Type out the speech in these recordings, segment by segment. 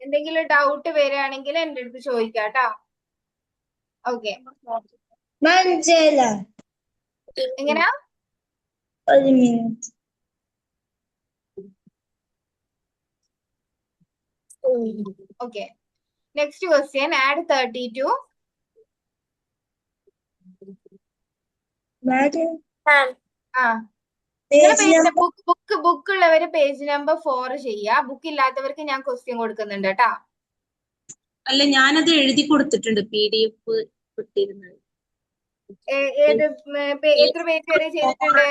എന്തെങ്കിലും ഡൗട്ട് വരികയാണെങ്കിൽ എൻ്റെ അടുത്ത് ചോദിക്കാം കേട്ടോ. ഓക്കെ, മഞ്ജല എങ്ങനെയാ? ഒരു minute. Okay, next question. Add 32. ആ, നിങ്ങൾ ബുക്ക് ഉള്ളവര് പേജ് നമ്പർ 4 ചെയ്യാ. ബുക്ക് ഇല്ലാത്തവർക്ക് ഞാൻ ക്വസ്റ്റ്യൻ കൊടുക്കുന്നുണ്ട് കേട്ടാ. അല്ല, ഞാനത് എഴുതി കൊടുത്തിട്ടുണ്ട്, PDF കിട്ടിയിരുന്നത്. എത്ര പേജ് വരെ ചെയ്തിട്ടുണ്ട്?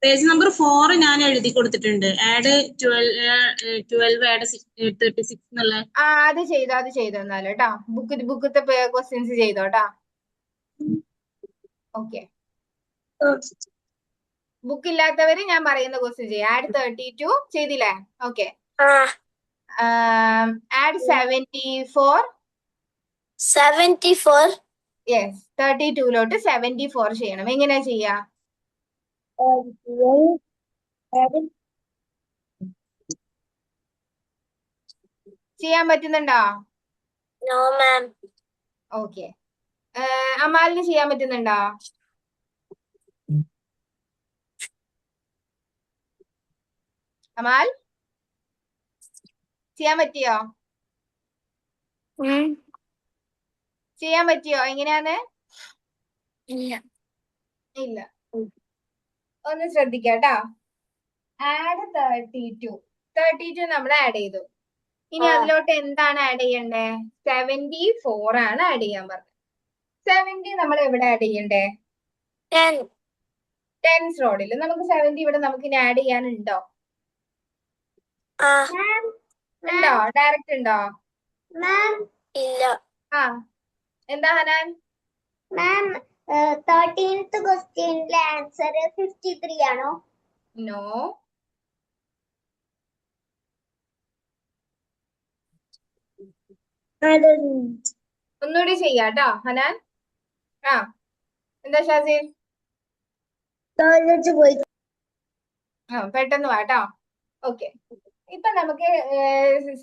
പേജ് നമ്പർ 4 ഞാൻ എഴുതി കൊടുത്തിട്ടുണ്ട്. ആഡ് 12 ആഡ് 36 എന്നുള്ള. ആ, അത് ചെയ്തോ എന്നാലും കേട്ടാ. ബുക്കത്തെ ക്വസ്റ്റ്യൻസ് ചെയ്തോട്ടാ. ഓക്കെ, ബുക്ക് ഇല്ലാത്തവര് ഞാൻ പറയുന്ന ക്വസ്റ്റ്യൻ ചെയ്യാം. ആഡ് 32 ചെയ്തില്ലേ? ഓക്കെ. ആഡ് 74. യെസ്, 32ലോട്ട് 74 ചെയ്യണം. എങ്ങനെയാ ചെയ്യാ? ചെയ്യാൻ പറ്റുന്നുണ്ടോ? No ma'am. ഓക്കെ, അമാലിന് ചെയ്യാൻ പറ്റുന്നുണ്ടോ? അമാൽ, ചെയ്യാൻ പറ്റിയോ? ചെയ്യാൻ പറ്റിയോ? എങ്ങനെയാന്ന്? ഇല്ല. ഒന്ന് ശ്രദ്ധിക്കാട്ടോ. ആഡ് 32 നമ്മൾ ആഡ് ചെയ്തു. ഇനി അതിലോട്ട് എന്താണ് ആഡ് ചെയ്യണ്ടേ? 74 ആണ് ആഡ് ചെയ്യാൻ പറഞ്ഞത്. 70 നമ്മൾ എവിടെ ആഡ് ചെയ്യണ്ടേ? 10th റോഡിൽ. നമുക്ക് 70 ഇവിടെ നമുക്ക് ഇനി ആഡ് ചെയ്യാനുണ്ടോ? ഉണ്ടോ? ഡയറക്റ്റ് ഉണ്ടോ? ഇല്ല. ആ, എന്താ ഹനാൻ? മാം, 13th ക്വസ്റ്റ്യനിലെ ആൻസർ 53 ആണോ? നോ. ഒന്നുകൂടി ചെയ്യാട്ടോ ഹനാൻ. ആ, എന്താ ഷാസിൽ? പോയി. ആ, പെട്ടെന്ന് വാട്ടോ. ഓക്കെ, ഇപ്പൊ നമുക്ക്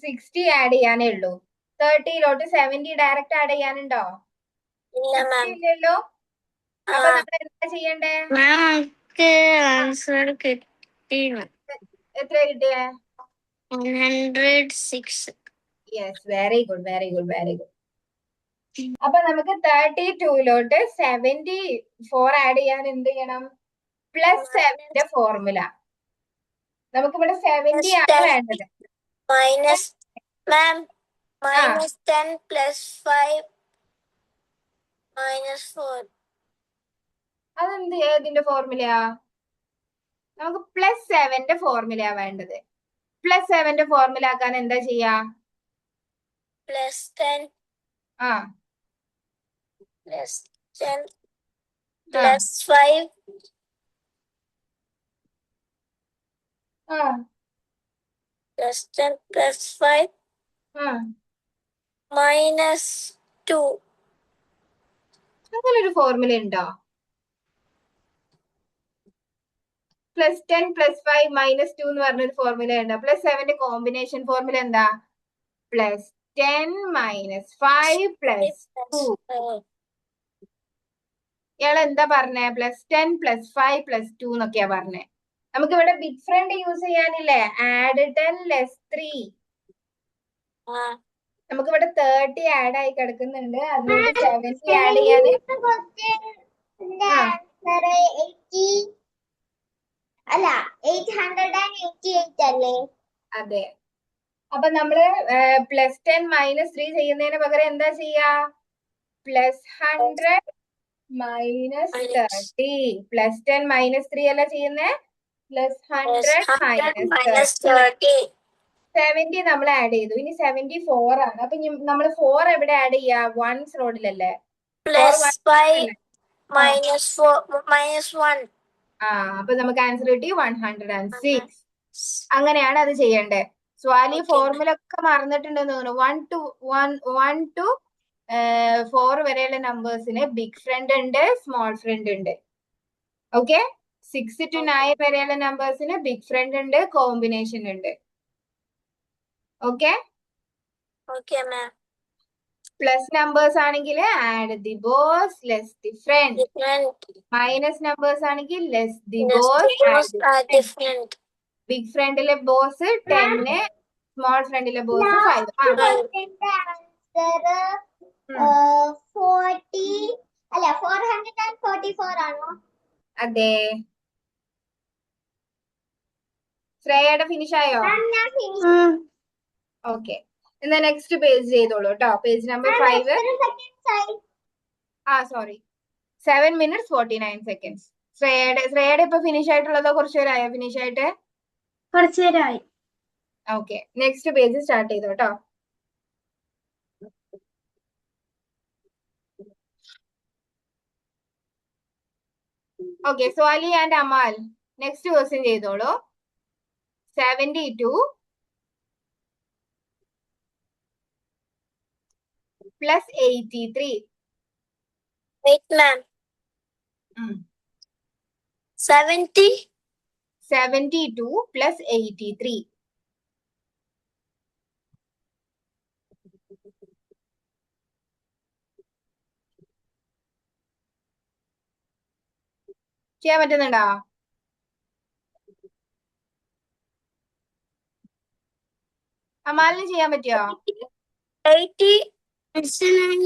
60 ആഡ് ചെയ്യാനേ ഉള്ളൂ. 30ലോട്ട് 70 ഡയറക്റ്റ് ആഡ് ചെയ്യാനുണ്ടോ? ഇല്ലല്ലോ. അപ്പൊ നമ്മൾ എന്താ ചെയ്യണ്ടേ? ആൻസർ കിട്ടി. എത്ര കിട്ടിയേ? 106. Yes, very good. അപ്പൊ നമുക്ക് 32ലോട്ട് 74 ആഡ് ചെയ്യാൻ എന്ത് ചെയ്യണം? +7ന്റെ ഫോർമുല. നമുക്കിവിടെ 70 ആണ് വേണ്ടത്. മാം, -10 + 5 -4. അതെന്ത് ഏതിന്റെ ഫോർമുലയാ? നമുക്ക് +7ന്റെ ഫോർമുലയാ വേണ്ടത്. +7ന്റെ ഫോർമുല ആക്കാൻ എന്താ ചെയ്യാ? +10 ആ, +10 + 5 ആ, +10 + 5 ആ. -2. അങ്ങനെ ഒരു ഫോർമുല ഉണ്ടോ? +10 + 5 -2 എന്ന് പറഞ്ഞൊരു ഫോർമുല ഉണ്ടോ? +7ന്റെ കോമ്പിനേഷൻ ഫോർമുല എന്താ? +10 - 5 + 2. ഇയാൾ എന്താ പറഞ്ഞേ? +10 + 5 + 2 എന്നൊക്കെയാ പറഞ്ഞേ. നമുക്ക് ഇവിടെ ബിഗ് ഫ്രണ്ട് യൂസ് ചെയ്യാനില്ലേ? Add 10 less 3. നമുക്ക് ഇവിടെ 30 ആഡ് ആയി കിടക്കുന്നുണ്ട്. അതിലോട്ട് 70 ആഡ് ചെയ്യാന്. അല്ല, 888 അല്ലേ? അതെ. അപ്പൊ നമ്മള് +10 - 3 ചെയ്യുന്നതിന് പകരം എന്താ ചെയ്യാ? +100 - 30. +10 - 3 അല്ല ചെയ്യുന്നേ? +100 - 30. 70 നമ്മൾ ആഡ് ചെയ്തു. ഇനി 74 ആണ്. അപ്പൊ നമ്മൾ 4 എവിടെ ആഡ് ചെയ്യാ? 1s റോഡിലല്ലേ? +5 -1. ആ, അപ്പൊ നമുക്ക് ആൻസർ കിട്ടി 106. അങ്ങനെയാണ് അത് ചെയ്യണ്ടേ. സ്വാലി ഫോർമുല ഒക്കെ മറന്നിട്ടുണ്ടെന്ന് തോന്നുന്നു. 1 to 4 വരെയുള്ള നമ്പേഴ്സിന് ബിഗ് ഫ്രണ്ട് ഉണ്ട്, സ്മോൾ ഫ്രണ്ട് ഉണ്ട്. ഓക്കെ, 6 to 9 വരെയുള്ള നമ്പേഴ്സിന് ബിഗ് ഫ്രണ്ട് ഉണ്ട്, കോമ്പിനേഷൻ ഉണ്ട്. Okay, Okay, ma'am. Plus numbers ആണെങ്കിൽ add the boss less the friend. Different. Minus numbers ആണെങ്കിൽ less the The boss add zeros the are friend. different. Big ഫ്രണ്ടിലെ boss 10, small ഫ്രണ്ടിലെ boss 5. Answer 40. അല്ല 444 ആണോ? അതെ. ശ്രേയയുടെ finish ആയോ? ഞാൻ finish. ഓക്കെ, എന്നാ നെക്സ്റ്റ് പേജ് ചെയ്തോളൂ കേട്ടോ. Page number 5. seconds ആയി. Sorry, 7 minutes 49 seconds. ശ്രേയയുടെ ഇപ്പൊ ഫിനിഷ് ആയിട്ടുള്ളതോ കുറച്ചു പേരായോ ഫിനിഷ് ആയിട്ട്? കുറച്ചു നേരമായി. ഓക്കെ, നെക്സ്റ്റ് പേജ് സ്റ്റാർട്ട് ചെയ്തോ കേട്ടോ. Okay, Swali and Amal next question ചെയ്തോളൂ. 72 plus 83. Wait, ma'am. 70. 72 plus 83. ചെയ്യാൻ പറ്റുന്നുണ്ടോ? അമാലിന് ചെയ്യാൻ പറ്റിയോ? 80.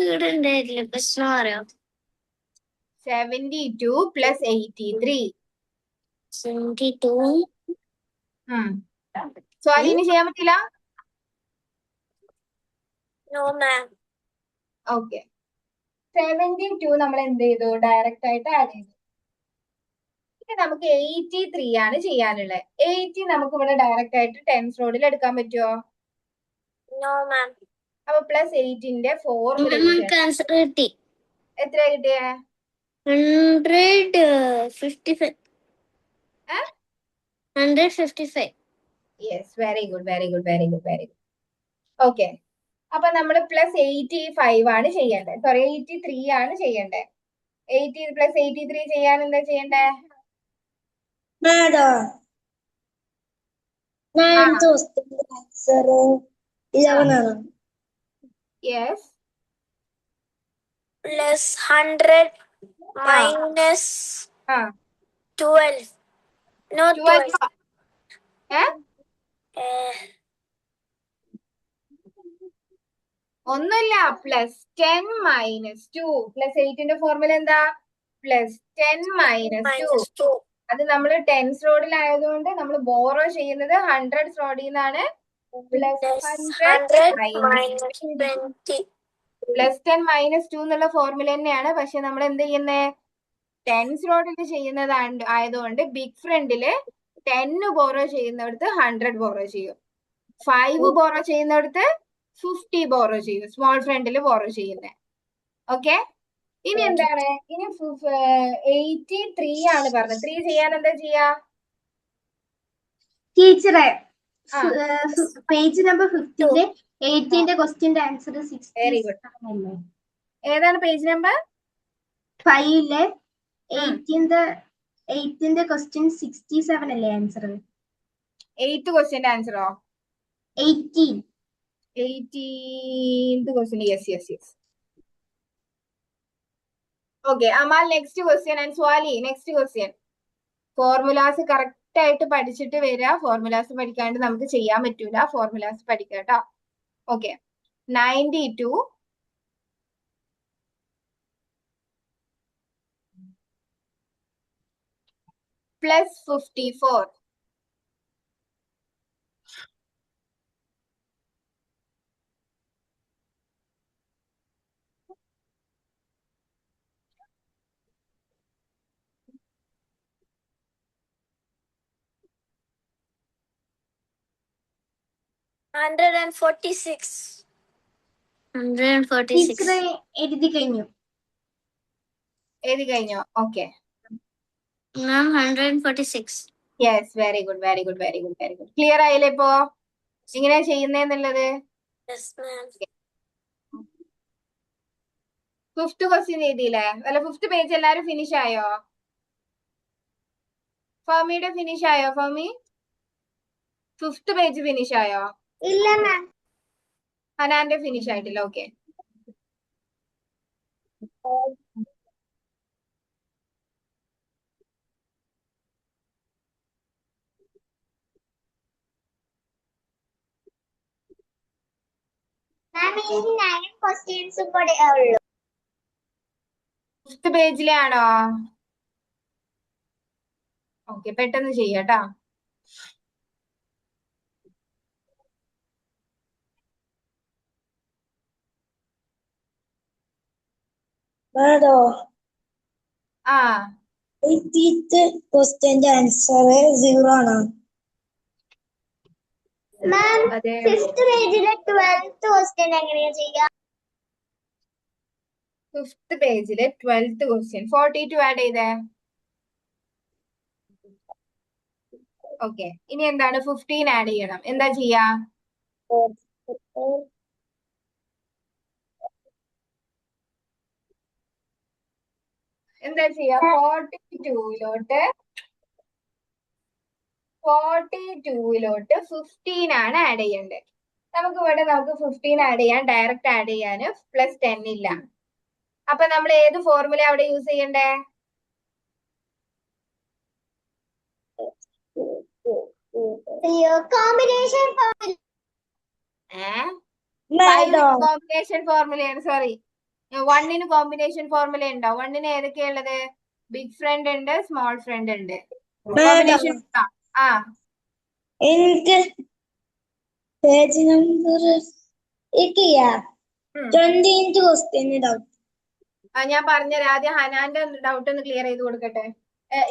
ഇവിടെ ഉണ്ടായിട്ടില്ല, പ്രശ്നം അറിയോ? 72 plus 83. 72. സ്വാലിന് ചെയ്യാൻ പറ്റില്ല? No, ma'am. ഓക്കെ, 72 നമ്മൾ എന്ത് ചെയ്തു? ഡയറക്റ്റ് ആയിട്ട് ആഡ് ചെയ്തു. ഇനി നമുക്ക് 83 ആണ് ചെയ്യാനുള്ളത്. 80 നമുക്ക് ഇവിടെ ഡയറക്റ്റ് ആയിട്ട് ടെൻസ് റോഡിൽ എടുക്കാൻ പറ്റുമോ? No, ma'am. അപ്പൊ പ്ലസ് 8ന്റെ 4 നമുക്ക് ആൻസർ കിട്ടി. എത്ര കിട്ടിയേ? 155. ഏ? 155. Yes, very good, very good, very good, very good. Okay, അപ്പൊ നമ്മൾ പ്ലസ് 85 ആണ് ചെയ്യേണ്ടത്. സോറി, 83 ആണ് ചെയ്യേണ്ടത്. 80 പ്ലസ് 83 ചെയ്യാൻ എന്താ ചെയ്യണ്ടേ? Madam. ആൻസർ 11 ആണോ? യെസ്. Plus 100 minus 12. No, 12. ഒന്നുമില്ല, പ്ലസ് 10 മൈനസ് 2. പ്ലസ് 8ന്റെ ഫോർമുല എന്താ? Plus 10 minus 2. അത് നമ്മൾ ടെൻസ് റോഡിലായതുകൊണ്ട് നമ്മൾ ബോറോ ചെയ്യുന്നത് 100 റോഡിൽ നിന്നാണ്. Plus 100 minus 20. പ്ലസ് 10 മൈനസ് 2 എന്നുള്ള ഫോർമുല തന്നെയാണ്. പക്ഷെ നമ്മൾ എന്ത് ചെയ്യുന്നേ? ടെൻസ് റോഡിൽ ചെയ്യുന്നത് ആയതുകൊണ്ട് ബിഗ് ഫ്രണ്ടില് 10 ബോറോ ചെയ്യുന്നിടത്ത് 100 ബോറോ ചെയ്യും. 5 ബോറോ ചെയ്യുന്നിടത്ത് 50 ബോറോ ചെയ്യും. സ്മോൾ ഫ്രണ്ടിൽ ബോറോ ചെയ്യുന്നത്. ഓക്കെ, ഇനി എന്താണ്? ഇനി 83 ആണ് പറഞ്ഞത്. 3 ചെയ്യാൻ എന്താ ചെയ്യാ? ടീച്ചറെ പേജ് നമ്പർ 50ന്റെ 18ന്റെ ക്വസ്റ്റ്യന്റെ ആൻസർ 60. Very good. ഏതാണ് പേജ് നമ്പർ? 5ലെ 18ന്റെ ക്വസ്റ്റ്യൻ 67 അല്ലേ ആൻസർ? 8th ക്വസ്റ്റ്യന്റെ ആൻസറോ? 18th question. Yes yes yes. Okay, Amal next question and Swali next question. Formulas correct ആയിട്ട് പഠിച്ചിട്ട് വരിക. ഫോർമുലാസ് പഠിക്കാണ്ട് നമുക്ക് ചെയ്യാൻ പറ്റൂല. ഫോർമുലാസ് പഠിക്കുക കേട്ടോ. Okay, 92 plus 54. ടീച്ചറെ എഴുതി കഴിഞ്ഞു. എഴുതി കഴിഞ്ഞോ? Okay, 146. Yes, very good, very good, very good, very good. Clear ആയില്ലേ ഇപ്പോ എങ്ങനെയാ ചെയ്യുന്നേന്നുള്ളത്? Yes, ma'am. 5th question എഴുതിയില്ലേ? അല്ല, 5th പേജ് എല്ലാരും ഫിനിഷ് ആയോ? ഫമിയുടെ ഫിനിഷ് ആയോ? ഫമി 5th പേജ് ഫിനിഷ് ആയോ? ഇല്ല, ma'am. ഹനാന്റെ ഫിനിഷ് ആയിട്ടില്ല. ഓക്കെ. ഫിഫ്ത്ത് പേജിലെ ആണോ? ഓക്കെ, പെട്ടെന്ന് ചെയ്യാട്ടാ. ആ, 80th ക്വസ്റ്റ്യന്റെ ആൻസർ 0 ആണ്. മാം, അതെ. 5th പേജിലെ 12th ക്വസ്റ്റ്യൻ എങ്ങനെയാ ചെയ്യാ? ഫിഫ്ത്ത് പേജിലെ 12th ക്വസ്റ്റ്യൻ 42 ആഡ് ചെയ്തേ. ഓക്കെ, ഇനി എന്താണ് 15 ആഡ് ചെയ്യണം. എന്താ ചെയ്യാ? എന്താ ചെയ്യാ? 42 15 ആണ് ആഡ് ചെയ്യേണ്ടത്. നമുക്ക് 15 ആഡ് ചെയ്യാൻ, ഡയറക്റ്റ് ആഡ് ചെയ്യാൻ +10 ഇല്ല. അപ്പൊ നമ്മൾ ഏത് ഫോർമുല അവിടെ യൂസ് ചെയ്യണ്ടേ? കോമ്പിനേഷൻ കോമ്പിനേഷൻ ഫോർമുലയാണ്. സോറി, 1ന് കോമ്പിനേഷൻ ഫോർമുല ഉണ്ടോ? 1ന് ഏതൊക്കെയാ ഉള്ളത്? ബിഗ് ഫ്രണ്ട് ഉണ്ട്, സ്മോൾ ഫ്രണ്ട് ഉണ്ട്. കോമ്പിനേഷൻ ആ, എനിക്ക് page number 20th question doubt. ഞാൻ പറഞ്ഞുതരാം. ആദ്യം ഹനാന്റെ ഡൗട്ട് ഒന്ന് ക്ലിയർ ചെയ്ത് കൊടുക്കട്ടെ.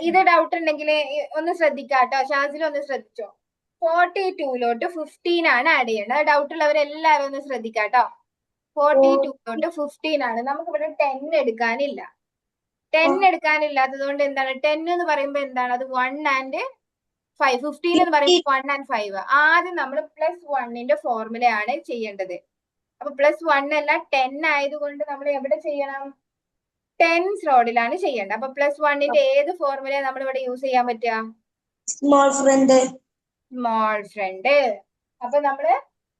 ഇത് ഡൗട്ട് ഉണ്ടെങ്കിൽ ഒന്ന് ശ്രദ്ധിക്കാട്ടോ. ഷാസിൽ ഒന്ന് ശ്രദ്ധിച്ചോ. 42 15 ആണ് ആഡ് ചെയ്യേണ്ടത്. ഡൗട്ട് ഉള്ളവരെല്ലാവരും ഒന്ന് ശ്രദ്ധിക്കാട്ടോ. 42 15 ആണ്. നമുക്ക് ഇവിടെ 10 എടുക്കാനില്ല. 10 എടുക്കാനില്ലാത്തത് കൊണ്ട് എന്താണ് 10 എന്ന് പറയുമ്പോ എന്താണ്? അത് 1 and 5. 15 എന്ന് പറയുമ്പോൾ 1 and 5. ആദ്യം നമ്മൾ +1ന്റെ ഫോർമുലയാണ് ചെയ്യേണ്ടത്. അപ്പൊ +1 അല്ല 10 ആയതുകൊണ്ട് നമ്മൾ എവിടെ ചെയ്യണം? ടെൻസ് റോഡിലാണ് ചെയ്യേണ്ടത്. അപ്പൊ +1ന്റെ ഏത് ഫോർമുല നമ്മൾ ഇവിടെ യൂസ് ചെയ്യാൻ പറ്റുക? Small front. അപ്പൊ നമ്മള്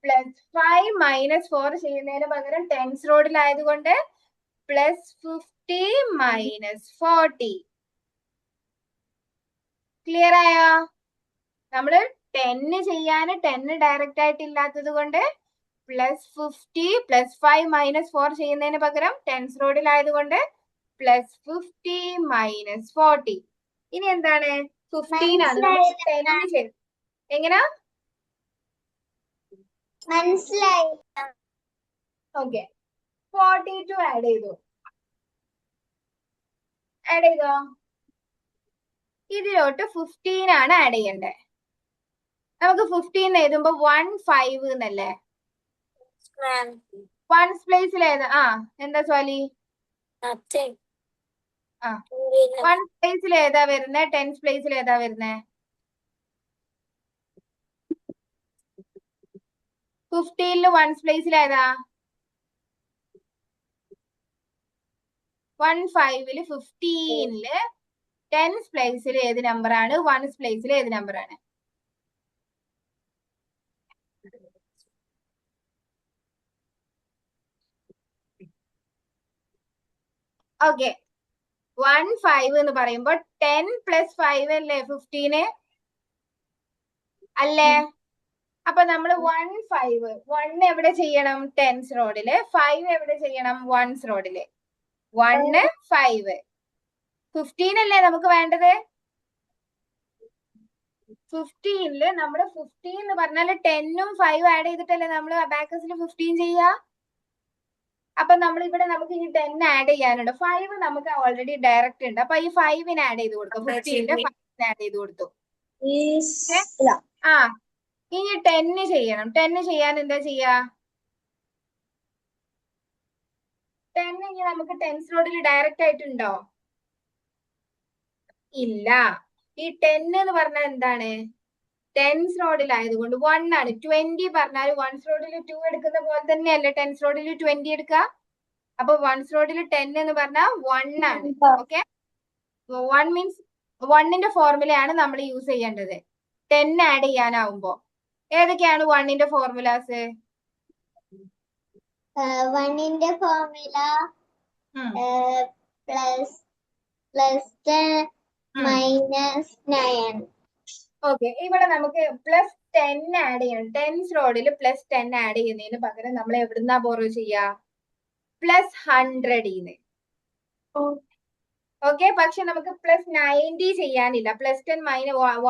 +5 - 4 ചെയ്യുന്നതിന് പകരം ടെൻസ് റോഡിലായതുകൊണ്ട് +50 - 40. ക്ലിയർ ആയോ? നമ്മള് 10 ചെയ്യാന് 10 ഡയറക്റ്റ് ആയിട്ട് ഇല്ലാത്തത് കൊണ്ട് +50 +5 - 4 ചെയ്യുന്നതിന് പകരം ടെൻസ് റോഡിലായതുകൊണ്ട് +50 - 40. ഇനി എന്താണ്? 15 ആണ്. നമ്മൾ 10 ചെയ്ത് എങ്ങനാ? മനസ്സിലായി. ഓക്കെ, 42 ആഡ് ചെയ്തു. ആഡ് ചെയ്തോ? ഇതിലോട്ട് 15 ആണ് ആഡ് ചെയ്യണ്ടേ. നമുക്ക് 15 എഴുതുമ്പോ 15 എന്നല്ലേ? വൺസ് പ്ലേസിൽ ഏതാ? എന്താ സ്വാലി? വൺസ് പ്ലേസിൽ ഏതാ വരുന്നേ? ടെൻസ് പ്ലേസിൽ ഏതാ വരുന്നേ? 15 വൺസ് പ്ലേസിൽ ഏതാ? 15 15 ടെൻസ് പ്ലേസിൽ ഏത് നമ്പർ ആണ്? വൺസ് പ്ലേസിൽ ഏത് നമ്പർ ആണ്? ഓക്കെ, 15 എന്ന് പറയുമ്പോ 10 + 5 അല്ലേ 15 അല്ലേ? അപ്പൊ നമ്മൾ 1 എവിടെ ചെയ്യണം? ടെൻസ് റോഡില്. 5 എവിടെ ചെയ്യണം? വൺസ് റോഡില്. 1 5 15 അല്ലേ നമുക്ക് വേണ്ടത്? 15 നമ്മള് 15 എന്ന് പറഞ്ഞാല് 10ഉം 5 ആഡ് ചെയ്തിട്ടല്ലേ നമ്മൾ അബാക്കസിൽ 15 ചെയ്യാ. അപ്പൊ നമ്മൾ ഇവിടെ നമുക്ക് ഇനി 10 ആഡ് ചെയ്യാനുണ്ട്. 5 നമുക്ക് ഓൾറെഡി ഡയറക്റ്റ് ഉണ്ട്. അപ്പൊ ഈ 5ന് ആഡ് ചെയ്ത് കൊടുക്കും. 15 5ന് ആഡ് ചെയ്ത് കൊടുത്തു. ഇനി 10 ചെയ്യണം. 10 ചെയ്യാൻ എന്താ ചെയ്യാ? 10 ഇനി നമുക്ക് ടെൻസ് റോഡിൽ ഡയറക്റ്റ് ആയിട്ടുണ്ടോ? ഇല്ല. ഈ 10 എന്ന് പറഞ്ഞാൽ എന്താണ്? ടെൻസ് റോഡിൽ ആയതുകൊണ്ട് 1 ആണ്. 20 പറഞ്ഞാൽ വൺസ് റോഡിൽ 2 എടുക്കുന്ന പോലെ തന്നെയല്ലേ ടെൻസ് റോഡിൽ 20 എടുക്കുക. അപ്പൊ വൺസ് റോഡിൽ 10 എന്ന് പറഞ്ഞാൽ 1 ആണ്. ഓക്കെ, 1 മീൻസ് 1ന്റെ ഫോർമുലയാണ് നമ്മൾ യൂസ് ചെയ്യേണ്ടത് 10 ആഡ് ചെയ്യാനാവുമ്പോ. ഏതൊക്കെയാണ് 1ന്റെ ഫോർമുലാസ്? 1ന്റെ ഫോർമുല ഉം, പ്ലസ് ഉം. -9. ഓക്കെ, ഇവിടെ നമുക്ക് +10 ആഡ് ചെയ്യണം. ടെൻസ് റോഡിൽ +10 ആഡ് ചെയ്യുന്നതിന് പകരം നമ്മൾ എവിടുന്നാ ബോറോ ചെയ്യാ? +100 ഓക്കെ. പക്ഷെ നമുക്ക് +90 ചെയ്യാനില്ല. +10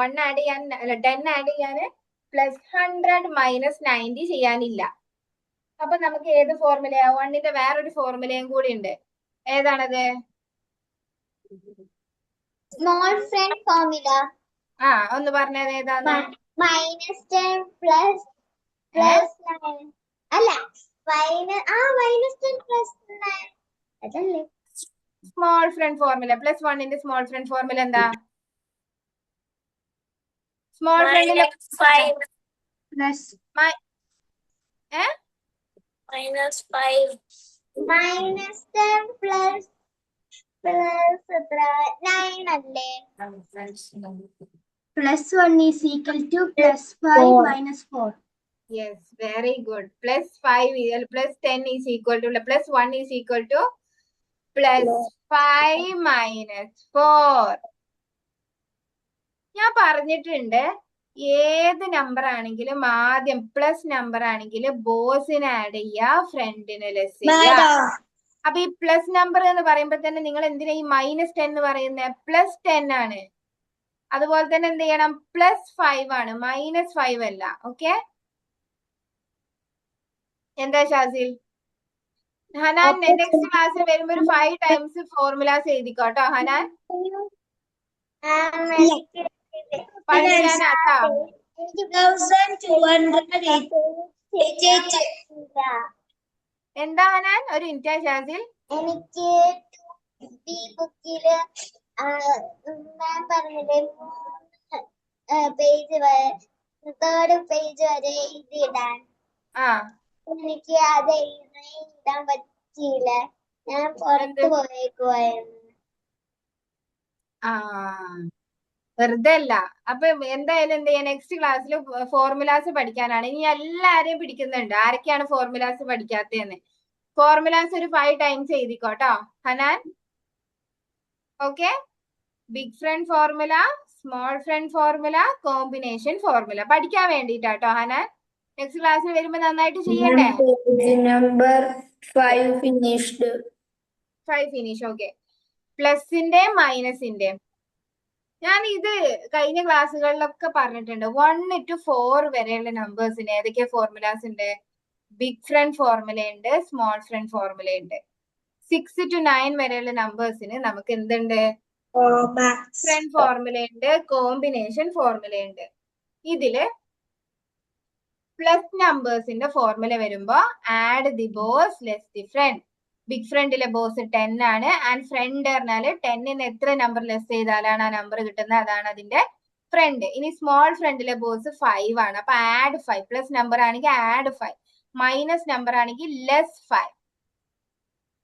1 ആഡ് ചെയ്യാൻ, അല്ല 10 ആഡ് ചെയ്യാന് +100 -90 ചെയ്യാനില്ല. അപ്പൊ നമുക്ക് ഏത് ഫോർമുലയാ? 1ന്റെ വേറൊരു ഫോർമുലയും കൂടി ഉണ്ട്. ഏതാണത്? സ്മോൾ ഫ്രണ്ട് ഫോർമുല ആ, ഒന്ന് പറഞ്ഞത് ഏതാന്ന്? -10 പ്ലസ് -9. അല്ല, -10 പ്ലസ് 9 അതല്ലേ? Small front formula. +1ന്റെ സ്മോൾ ഫ്രണ്ട് ഫോർമുല എന്താ? സ്മോൾ ഫ്രണ്ടിലെ -5 പ്ലസ് -5 -10 പ്ലസ് എത്ര 9 അല്ലേ? +1 is equal to +5 -4. Yes, very good. +5 +10 is equal to +1 is equal to +5 -4. ഞാൻ പറഞ്ഞിട്ടുണ്ട്, ഏത് നമ്പർ ആണെങ്കിലും ആദ്യം പ്ലസ് നമ്പർ ആണെങ്കിൽ ബോസിന് ആഡ് ചെയ്യാ, ഫ്രണ്ടിന് ലെസ് ചെയ്യാ. അപ്പൊ ഈ പ്ലസ് നമ്പർ എന്ന് പറയുമ്പോ തന്നെ നിങ്ങൾ എന്തിനാ ഈ -10 എന്ന് പറയുന്നത്? +10 ആണ്. അതുപോലെ തന്നെ എന്ത് ചെയ്യണം? +5 ആണ്, -5 അല്ല. ഓക്കെ, എന്താ ഷാസിൽ? ഹനാൻ നെക്സ്റ്റ് ക്ലാസ്സിൽ വരുമ്പോ ഒരു 5 ടൈംസ് ഫോർമുലാസ് എഴുതിക്കോട്ടോ ഹനാൻ. പഠിക്കാനാട്ടാ. 1200 എന്താ ഹനാൻ? ഒരു മിനിറ്റ് ഷാസിൽ. എനിക്ക് ഈ ബുക്കില് മാം പറഞ്ഞില്ലേ 3 പേജ് 3rd പേജ് വരെ എഴുതിയിടാൻ. ആ, എനിക്ക് അത് എഴുതാൻ പറ്റിയില്ല. ഞാൻ പുറത്ത് പോയേക്കുവായിരുന്നു. ആ, വെറുതെ അല്ല. അപ്പൊ എന്തായാലും എന്ത് ചെയ്യാ, നെക്സ്റ്റ് ക്ലാസ്സിൽ ഫോർമുലാസ് പഠിക്കാനാണ്. ഇനി എല്ലാരെയും പിടിക്കുന്നുണ്ട്. ആരൊക്കെയാണ് ഫോർമുലാസ് പഠിക്കാത്തതെന്ന്? ഫോർമുലാസ് ഒരു 5 ടൈംസ് എഴുതിക്കോട്ടോ Hanan. Okay, big front formula, small front formula, combination formula പഠിക്കാൻ വേണ്ടിട്ടാട്ടോ ഹനാൻ. നെക്സ്റ്റ് ക്ലാസ്സിൽ വരുമ്പോ നന്നായിട്ട് ചെയ്യണ്ടേ? Number 5 finished. 5 ഫിനിഷ്. ഓക്കെ, പ്ലസിന്റെയും മൈനസിന്റെയും ഞാൻ ഇത് കഴിഞ്ഞ ക്ലാസ്സുകളിലൊക്കെ പറഞ്ഞിട്ടുണ്ട്. 1 to 4 വരെയുള്ള നമ്പേഴ്സിന് ഏതൊക്കെ ഫോർമുലാസ് ഉണ്ട്? ബിഗ് ഫ്രണ്ട് ഫോർമുല ഉണ്ട്, സ്മോൾ ഫ്രണ്ട് ഫോർമുല ഉണ്ട്. 6 to 9 വരെയുള്ള നമ്പേഴ്സിന് നമുക്ക് എന്തുണ്ട്? ഫ്രണ്ട് ഫോർമുല ഉണ്ട്, കോമ്പിനേഷൻ ഫോർമുല ഉണ്ട്. ഇതില് പ്ലസ് നമ്പേഴ്സിന്റെ ഫോർമുല വരുമ്പോ add the boss less the front. Big ഫ്രണ്ടിലെ ബോസ് 10 ആണ്. ആൻഡ് ഫ്രണ്ട് പറഞ്ഞാല് 10ന് എത്ര നമ്പർ ലെസ് ചെയ്താലാണ് ആ നമ്പർ കിട്ടുന്നത്? അതാണ് അതിന്റെ ഫ്രണ്ട്. ഇനി സ്മോൾ ഫ്രണ്ടിലെ ബോസ് 5 ആണ്. അപ്പൊ ആഡ് 5. പ്ലസ് നമ്പർ ആണെങ്കിൽ ആഡ് 5, മൈനസ് നമ്പർ ആണെങ്കിൽ ലെസ് 5.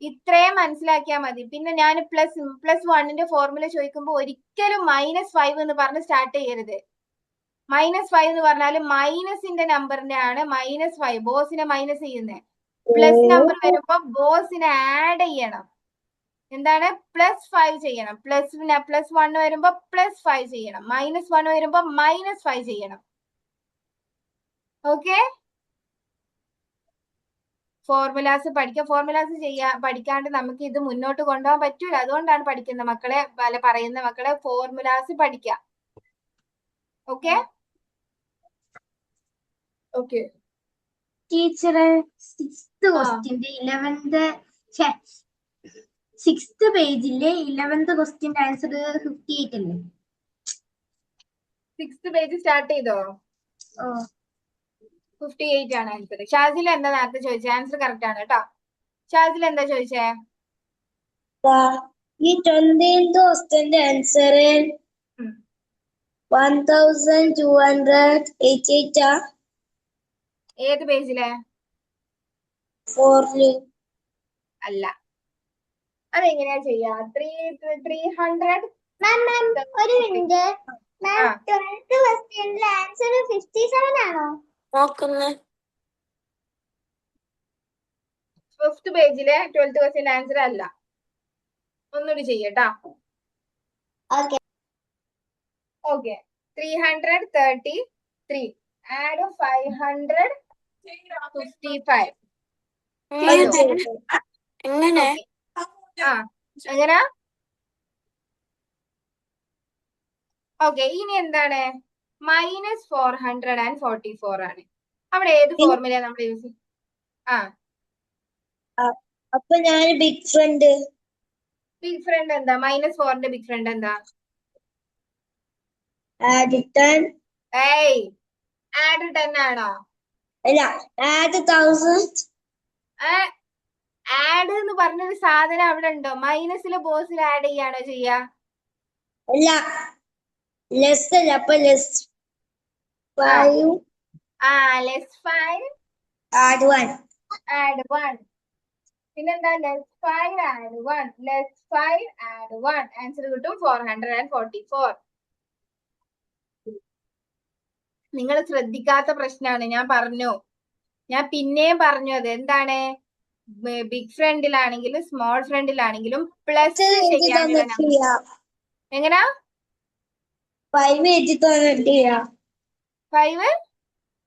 ഇത്രയും മനസ്സിലാക്കിയാൽ മതി. പിന്നെ ഞാൻ +1ന്റെ ഫോർമുല ചോദിക്കുമ്പോൾ ഒരിക്കലും -5 എന്ന് പറഞ്ഞ് സ്റ്റാർട്ട് ചെയ്യരുത്. -5 എന്ന് പറഞ്ഞാല് മൈനസിന്റെ നമ്പറിന്റെ ആണ് -5. ബോസിനെ മൈനസ് ചെയ്യുന്നത്. പ്ലസ് നമ്പർ വരുമ്പോ ബോസിനെ ആഡ് ചെയ്യണം. എന്താണ്? +5 ചെയ്യണം. +1 വരുമ്പോ +5 ചെയ്യണം. -1 വരുമ്പോ -5 ചെയ്യണം. ഓക്കെ, ഫോർമുലാസ് പഠിക്കാം. ഫോർമുലാസ് പഠിക്കാണ്ട് നമുക്ക് ഇത് മുന്നോട്ട് കൊണ്ടുപോകാൻ പറ്റൂല. അതുകൊണ്ടാണ് പഠിക്കുന്ന മക്കളെ, പറയുന്ന മക്കളെ ഫോർമുലാസ് പഠിക്കാം. Okay okay. ടീച്ചറെ 6th ക്വസ്റ്റ്യന്റെ 6th പേജിലെ 11th ക്വസ്റ്റ്യന്റെ ആൻസർ 58 അല്ലേ? 6th പേജ് സ്റ്റാർട്ട് ചെയ്തോ? 58 ആണ് ആൻസർ. ഷാസിൽ എന്താ നേരത്തെ ചോദിച്ചേ? ആൻസർ കറക്റ്റ് ആണ് കേട്ടോ. ഷാസിൽ എന്താ ചോദിച്ചേ? ഈ 20th ക്വസ്റ്റ്യന്റെ ആൻസർ 1288 ഏത് പേജിലെ? 4 അല്ല, അതെങ്ങനെയാ ചെയ്യാ? 300. ഒരു മിനിറ്റ് മാം, 12th ക്വസ്റ്റ്യന്റെ ആൻസർ 57 ആണോ നോക്കുന്നത്? ഫിഫ്ത് പേജിലെ 12th ക്വസ്റ്റ്യൻ ആൻസർ അല്ല. ഒന്നുകൂടി ചെയ്യട്ടാ. ഓക്കെ. ഓക്കെ. 333 ആഡ് 555 എങ്ങനെ? ആ എങ്ങനാ? ഓക്കെ. ഇനി എന്താണ്? -444 ആണ്. അവിടെ ഏത് ഫോർമുല നമ്മൾ യൂസ് ചെയ്യും? ആ അപ്പൊ ഞാൻ ബിഗ് ഫ്രണ്ട് ബിഗ് ഫ്രണ്ട് എന്താ? -4ന്റെ ബിഗ് ഫ്രണ്ട് എന്താ? ആഡ് 10 ഏയ് ആഡ് 10 ആണോ? അല്ല ആഡ് 1000 ആഡ് എന്ന് പറഞ്ഞൊരു സാധനം അവിടെ ഉണ്ടോ? മൈനസിലെ ബോസിൽ ആഡ് ചെയ്യാണോ ചെയ്യാ? അല്ല ലെസ് അല്ല അപ്പൊ ലെസ് 5 -5 ആഡ് 1 ആഡ് 1. പിന്നെന്താ? -5 ആഡ് 1 -5 ആഡ് 1 ആൻസർ കിട്ടും 444. നിങ്ങൾ ശ്രദ്ധിക്കാത്ത പ്രശ്നമാണ്. ഞാൻ പറഞ്ഞു. ഞാൻ പിന്നെയും പറഞ്ഞു. അത് എന്താണ്? ബിഗ് ഫ്രണ്ടിലാണെങ്കിലും സ്മോൾ ഫ്രണ്ടിലാണെങ്കിലും പ്ലസ് ചെയ്യാനുള്ള നമ്പർ. എങ്ങനാ? 5 എഴുതി തന്നിട്ടില്ല. 5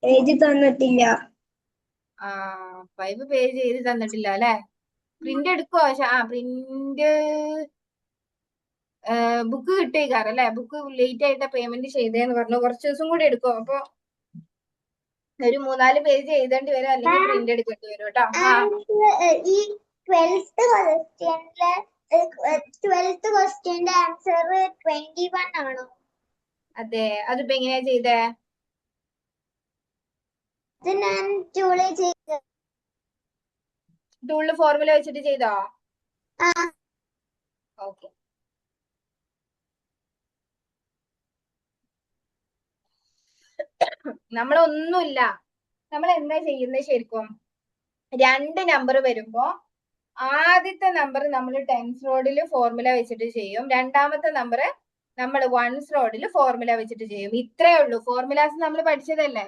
എഴുതി തന്നിട്ടില്ല. 5 പേജ് എഴുതി തന്നിട്ടില്ല അല്ലെ? പ്രിന്റ് എടുക്കോ? പ്രിന്റ് ബുക്ക് കിട്ടിയേക്കാറ് അല്ലെ? ബുക്ക് ലേറ്റ് ആയിട്ട് പേയ്മെന്റ് ചെയ്തേന്ന് പറഞ്ഞു. കുറച്ച് ദിവസം കൂടി എടുക്കും. അപ്പൊ ഒരു 3-4 പേജ് എഴുതേണ്ടി വരും, അല്ലെങ്കിൽ പ്രിന്റ് എടുക്കേണ്ടി വരും കേട്ടോ. ഈ 12th ക്വസ്റ്റ്യന്റെ ആൻസർ 21 ആണോ? അതെ. അതിപ്പോ എങ്ങനെയാ ചെയ്തേ? അത് ഞാൻ ടൂളിൽ ചെയ്ത. ടൂളില് ഫോർമുല വെച്ചിട്ട് ചെയ്തോ? ഓക്കെ. നമ്മളൊന്നുമില്ല. നമ്മൾ എന്താ ചെയ്യുന്നത് ശരിക്കും? 2 നമ്പർ വരുമ്പോ ആദ്യത്തെ നമ്പർ നമ്മൾ ടെൻസ് റോഡിൽ ഫോർമുല വെച്ചിട്ട് ചെയ്യും. രണ്ടാമത്തെ നമ്പർ നമ്മൾ വൺസ് റോഡിൽ ഫോർമുല വെച്ചിട്ട് ചെയ്യും. ഇത്രേ ഉള്ളൂ. ഫോർമുലാസ് നമ്മൾ പഠിച്ചതല്ലേ?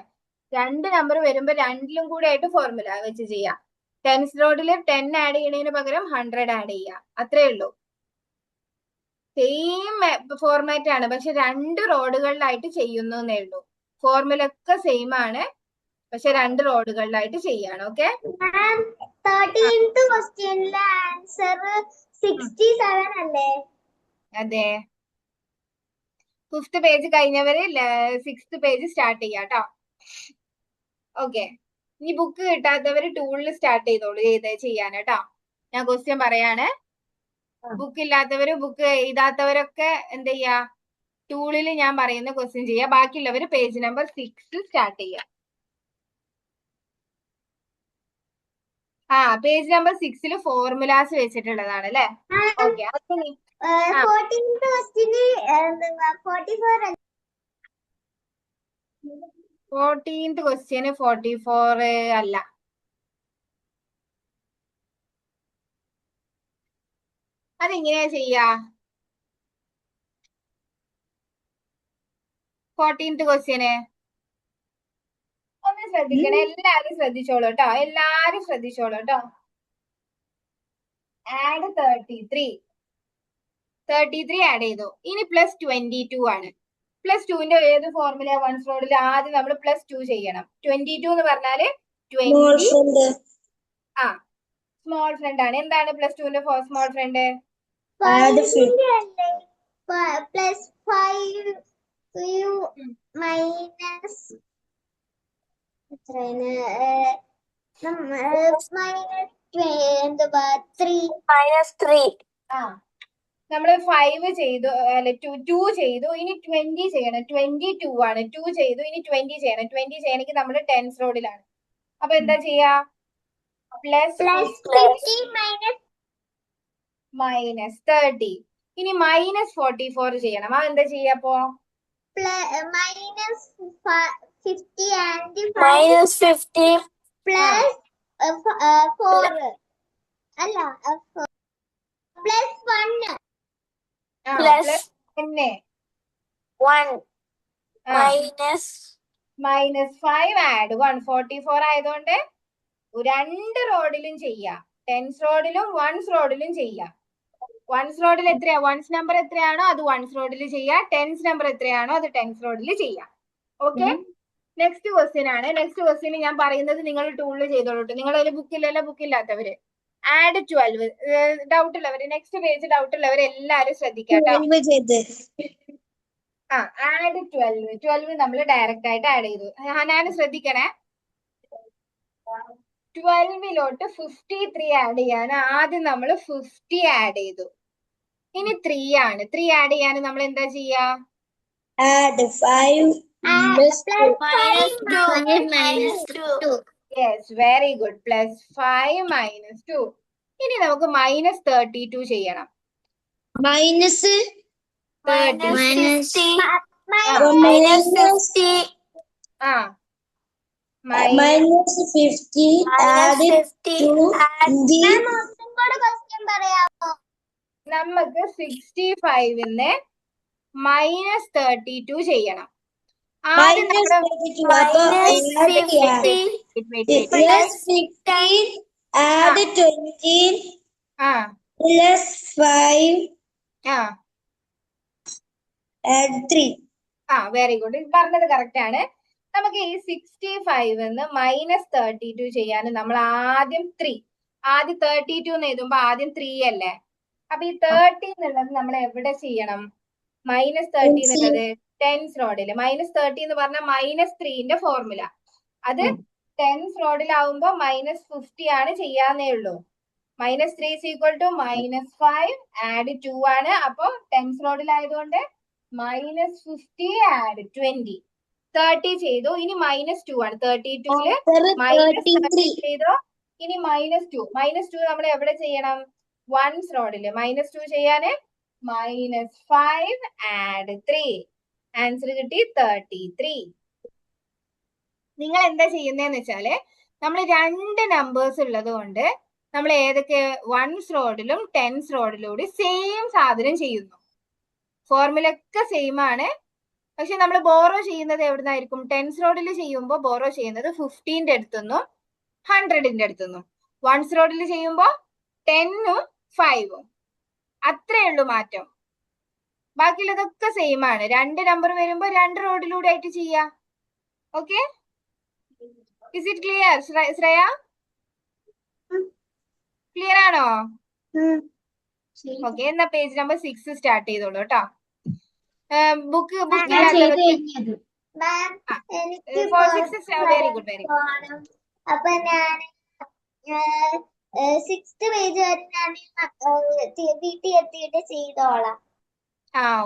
2 നമ്പർ വരുമ്പോ രണ്ടിലും കൂടെ ആയിട്ട് ഫോർമുല വെച്ച് ചെയ്യാം. ടെൻസ് റോഡിൽ 10 ആഡ് ചെയ്യണതിന് പകരം 100 ആഡ് ചെയ്യാം. അത്രേ ഉള്ളൂ. സെയിം ഫോർമാറ്റ് ആണ്, പക്ഷെ 2 റോഡുകളിലായിട്ട് ചെയ്യുന്നു എന്നേ ഉള്ളൂ. ഫോർമുല ഒക്കെ സെയിം ആണ്, പക്ഷെ 2 റോഡുകളിലായിട്ട് ചെയ്യാണ്. ഓക്കെ. 13th ക്വസ്റ്റ്യനിലെ ആൻസർ 67 അല്ലേ? അതെ. 5th പേജ് കഴിഞ്ഞവര് 6th പേജ് സ്റ്റാർട്ട് ചെയ്യാട്ടോ. ഓക്കെ. ഇനി ബുക്ക് കിട്ടാത്തവര് ടൂളിൽ സ്റ്റാർട്ട് ചെയ്തോളൂ ചെയ്യാനാട്ടോ. ഞാൻ ക്വസ്റ്റ്യൻ പറയാണ്. ബുക്ക് ഇല്ലാത്തവര്, ബുക്ക് എഴുതാത്തവരൊക്കെ എന്ത് ചെയ്യാ? ടൂളിൽ ഞാൻ പറയുന്ന ക്വസ്റ്റ്യൻ ചെയ്യാ. ബാക്കിയുള്ളവര് പേജ് നമ്പർ 6 സ്റ്റാർട്ട് ചെയ്യാം. പേജ് നമ്പർ 6 ഫോർമുലാസ് വെച്ചിട്ടുള്ളതാണ് അല്ലെ? Okay. 14th question 44 14th question 44 അല്ല. അതെങ്ങനെയാ ചെയ്യാ? 14th ക്വസ്റ്റ്യന് ഒന്ന് ശ്രദ്ധിക്കണേ. എല്ലാരും ശ്രദ്ധിച്ചോളൂ കേട്ടോ. എല്ലാരും ശ്രദ്ധിച്ചോളൂ കേട്ടോ. ആഡ് 33 ആഡ് ചെയ്തു. ഇനി +22 ആണ്. +2ന്റെ ഏത് ഫോർമുല? വൺസ് റോഡിൽ ആദ്യം നമ്മൾ +2 ചെയ്യണം. 22 എന്ന് പറഞ്ഞാല് 20 സ്മോൾ ഫ്രണ്ട് ആണ്. എന്താണ് +2ന്റെ സ്മോൾ ഫ്രണ്ട്? +5 മൈനസ് -3. നമ്മള് 5 ചെയ്തു, അല്ല 2 ചെയ്തു. ഇനി 20 ചെയ്യണം. 22 ആണ്. 2 ചെയ്തു. ഇനി 20 ചെയ്യണം. 20 ചെയ്യണമെങ്കിൽ നമ്മൾ ടെൻസ് റോഡിലാണ്. അപ്പൊ എന്താ ചെയ്യാ? +50 -30. ഇനി -44 ചെയ്യണം. എന്താ ചെയ്യപ്പോ? -50 and -50 plus 4 അല്ല +1 -5 ആഡ് 1 44 ആയതുകൊണ്ട് 2 റോഡിലും ചെയ്യാം. ടെൻസ് റോഡിലും വൺസ് റോഡിലും ചെയ്യാം. വൺസ് റോഡിൽ എത്രയാ, വൺസ് നമ്പർ എത്രയാണോ അത് വൺസ് റോഡിൽ ചെയ്യാം, ടെൻസ് നമ്പർ എത്രയാണോ അത് ടെൻസ് റോഡിൽ ചെയ്യാം. ഓക്കെ, നെക്സ്റ്റ് ക്വസ്റ്റ്യൻ ആണ്. നെക്സ്റ്റ് ക്വസ്റ്റ്യൻ ഞാൻ പറയുന്നത് നിങ്ങൾ ടൂളിൽ ചെയ്തോളൂ. നിങ്ങൾ അതിൽ ബുക്കില്ലല്ലോ, ബുക്കില്ലാത്തവര് ആഡ് 12. ഡൗട്ട് ഉള്ളവര് നെക്സ്റ്റ് പേജ് ഡൗട്ട് ഉള്ളവര് എല്ലാരും ശ്രദ്ധിക്കാട്ടോ. ആഡ് 12 നമ്മൾ ഡയറക്റ്റ് ആയിട്ട് ആഡ് ചെയ്തു. ഞാൻ ശ്രദ്ധിക്കണേ, 12ലോട്ട് 53 ആഡ് ചെയ്യാൻ ആദ്യം നമ്മൾ 50 ആഡ് ചെയ്തു. ഇനി 3 ആണ്. 3 ആഡ് ചെയ്യാൻ നമ്മൾ എന്താ ചെയ്യാ? Add 5 plus 2. Yes, very good. Plus 5 minus 2. ഇനി നമുക്ക് -32 ചെയ്യണം. Minus 30. minus ആ minus 50 add 2 നമുക്ക് 65ന്ന് -32 ചെയ്യണം. ആദ്യം minus നമ്മുടെ 32 plus 15 add 20 ആ plus 5 ആ add 3. Very good. പറഞ്ഞത് കറക്റ്റ് ആണ്. നമുക്ക് ഈ 65ന്ന് -32 ചെയ്യാൻ നമ്മൾ ആദ്യം 3, ആദ്യം 32 എന്ന് എഴുതുമ്പോ ആദ്യം 3 അല്ലേ? അപ്പൊ ഈ 30 എന്നുള്ളത് നമ്മൾ എവിടെ ചെയ്യണം? -30 എന്നുള്ളത് ടെൻസ് റോഡില്. -30 എന്ന് പറഞ്ഞാൽ -3ന്റെ ഫോർമുല. അത് ടെൻസ് റോഡിലാവുമ്പോ -50 ആണ് ചെയ്യാന്നേ ഉള്ളൂ. -3 is equal to -5 add 2 ആണ്. അപ്പൊ ടെൻസ് റോഡിലായതുകൊണ്ട് -50 add 20. 30 ചെയ്തു. ഇനി -2 ആണ്. 32ല് -30 ചെയ്തു. ഇനി -2. -2 നമ്മൾ എവിടെ ചെയ്യണം? വൺസ് റോഡില്. -2 ചെയ്യാന് -5 add 3. ആൻസർ കിട്ടി 33. നിങ്ങൾ എന്താ ചെയ്യുന്നതെന്ന് വെച്ചാല്, നമ്മൾ 2 നമ്പേഴ്സ് ഉള്ളത് കൊണ്ട് നമ്മൾ ഏതൊക്കെ വൺസ് റോഡിലും ടെൻസ് റോഡിലൂടെ സെയിം സാധനം ചെയ്യുന്നു. ഫോർമുല ഒക്കെ സെയിം ആണ്. പക്ഷെ നമ്മൾ ബോറോ ചെയ്യുന്നത് എവിടുന്നായിരിക്കും? ടെൻസ് റോഡിൽ ചെയ്യുമ്പോൾ ബോറോ ചെയ്യുന്നത് 15ന്റെ അടുത്തുനിന്നും 100ന്റെ അടുത്തുനിന്നും. വൺസ് റോഡിൽ ചെയ്യുമ്പോൾ 10ഉം 5ഉം. അത്രേ ഉള്ളൂ മാറ്റം. ബാക്കിയുള്ളതൊക്കെ സെയിം ആണ്. 2 നമ്പർ വരുമ്പോ 2 റോഡിലൂടെ ആയിട്ട് ചെയ്യാം. Okay, is it clear? Shreya, clear ആണോ? ഓക്കെ, എന്നാ പേജ് നമ്പർ 6 സ്റ്റാർട്ട് ചെയ്തോളൂ കേട്ടോ. ബുക്ക് ഇല്ലാത്തവർക്ക് വെരി ഗുഡ്, വെരി ഗുഡ്. അപ്പൊ ഞാൻ 6th പേജ് വരെ ഞാൻ വീട്ടിൽ എത്തിയിട്ട് ചെയ്തോളാം.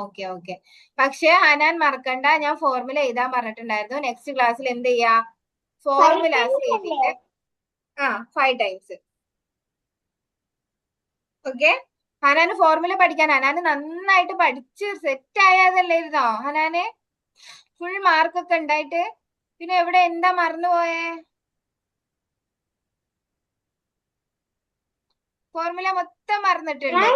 Okay okay. പക്ഷെ ഹനാൻ മറക്കണ്ട, ഞാൻ ഫോർമുല എഴുതാൻ പറഞ്ഞിട്ടുണ്ടായിരുന്നു. നെക്സ്റ്റ് ക്ലാസ്സിൽ എന്ത് ചെയ്യാ? ഫോർമുലാസ് എഴുതിയിട്ട് 5 ടൈംസ്. ഓക്കെ, ഹനാന് ഫോർമുല പഠിക്കാൻ, ഹനാന് നന്നായിട്ട് പഠിച്ച് സെറ്റ് ആയതല്ലായിരുന്നോ ഹനാന്? ഫുൾ മാർക്കൊക്കെ ഉണ്ടായിട്ട് പിന്നെ എവിടെ എന്താ മറന്നുപോയേ? ഫോർമുല മൊത്തം മറന്നിട്ടുണ്ട്.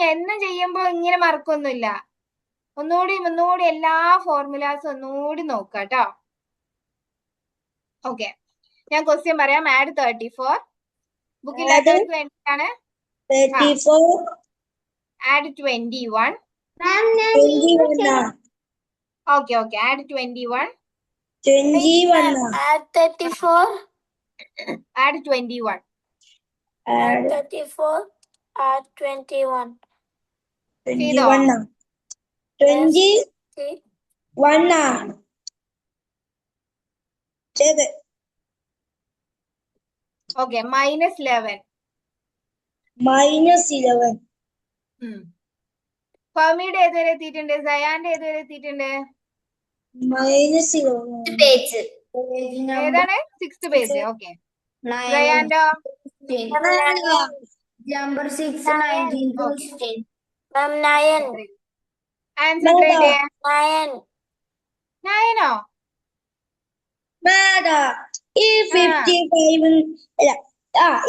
എന്നും ചെയ്യുമ്പോ ഇങ്ങനെ മറക്കൊന്നുമില്ല. ഒന്നുകൂടി എല്ലാ ഫോർമുലാസും ഒന്നുകൂടി നോക്കാട്ടോ. ഓക്കെ, ഞാൻ ക്വസ്റ്റ്യൻ പറയാം. ആഡ് 34. ബുക്കില്ലാത്തവർക്ക് വേണ്ടിയിട്ടാണ്. 34 add 21. Okay okay, add 21. 21 add 34 add 21. add 34 add 21 21 ചെയ്ത്. ഓക്കെ, -11. -11 ഫമിയുടെ ഏതുവരെ എത്തിയിട്ടുണ്ട്? സയാന്റെ ഏതുവരെ എത്തിയിട്ടുണ്ട്? പേജ് ഏതാണ്? 6th page. ഓക്കെ, സയാന്റോ? Number 6, 19 question. ma'am 9 ആൻസർ എത്രയുടെ? 9 9ഓ? ഈ 55 അല്ല,